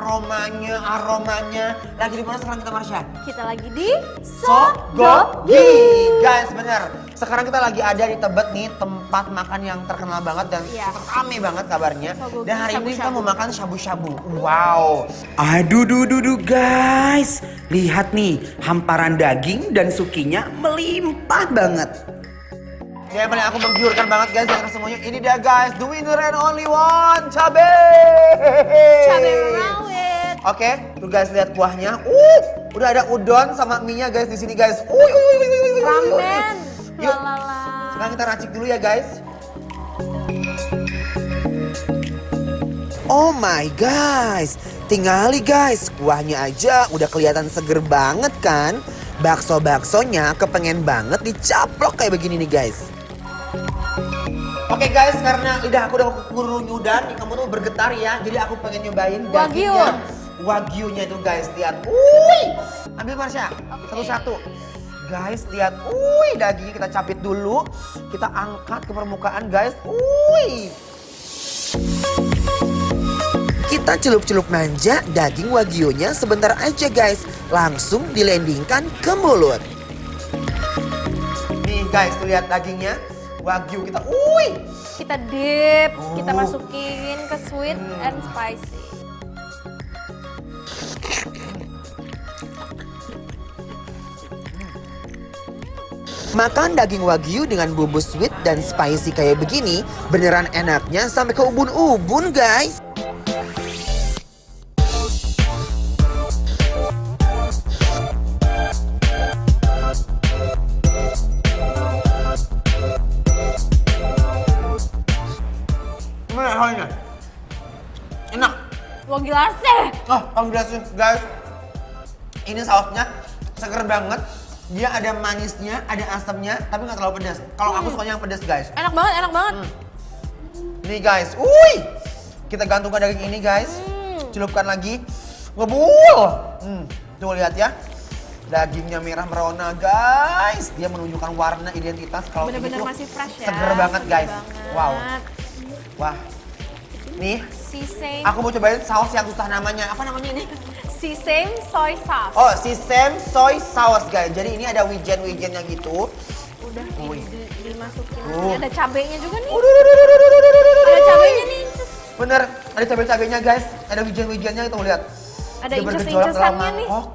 aromanya. Lagi di mana sekarang kita, Marsha? Kita lagi di Sogogi. Guys, bener. Sekarang kita lagi ada di Tebet nih, tempat makan yang terkenal banget dan rame banget kabarnya. Sogogi, Dan hari ini kita shabu-shabu. mau makan shabu-shabu. Wow. Aduh, guys. Lihat nih, hamparan daging dan sukinya melimpah banget. Yang paling aku menggiurkan banget guys, yang semuanya ini dia guys, the winner and only one, cabe. cabai rawit. Oke, tuh guys lihat kuahnya. Udah ada udon sama mie-nya guys di sini guys. Ramen. Yuk, Lalala. sekarang kita racik dulu ya guys. Oh my guys, tinggali guys, kuahnya aja udah kelihatan seger banget kan. Bakso-baksonya kepengen banget dicaplok kayak begini nih guys. Oke guys, karena lidah aku udah kerunyudan, nih kamu tuh bergetar ya. Jadi aku pengen nyobain dagingnya. Wagyunya itu guys, lihat. Ambil Marsha, satu-satu. Guys, lihat. Dagingnya kita capit dulu. Kita angkat ke permukaan guys. Kita celup-celup manja daging wagyunya sebentar aja guys. Langsung dilendingkan ke mulut. Nih guys, tuh lihat dagingnya. Wagyu kita, Kita dip, kita masukin ke sweet and spicy. Makan daging wagyu dengan bumbu sweet dan spicy kayak begini beneran enaknya sampai ke ubun-ubun guys. Gimana halnya? Enak. Wah gila sih. Guys. Ini sausnya seger banget. Dia ada manisnya, ada asamnya, tapi nggak terlalu pedas. Kalau aku sukanya yang pedas guys. Enak banget. Nih guys, kita gantungkan daging ini guys. Celupkan lagi. Ngebul. Tuh lihat ya. Dagingnya merah merona guys. Dia menunjukkan warna identitas kalau ini Bener-bener tuh masih fresh ya. seger banget guys. Wow. Wah. Nih, Sesame. aku mau cobain saus yang susah namanya. Apa namanya ini? Sesame soy sauce. Oh, sesame soy sauce guys. Jadi ini ada wijen-wijennya gitu. Udah dimasukin. Ini ada cabenya juga nih. Ada Ada cabenya nih. Bener, ada cabai-cabainya guys. Ada wijen-wijennya itu lihat. Ada Dia bergejolak dalam inces-incesannya nih. mangkok.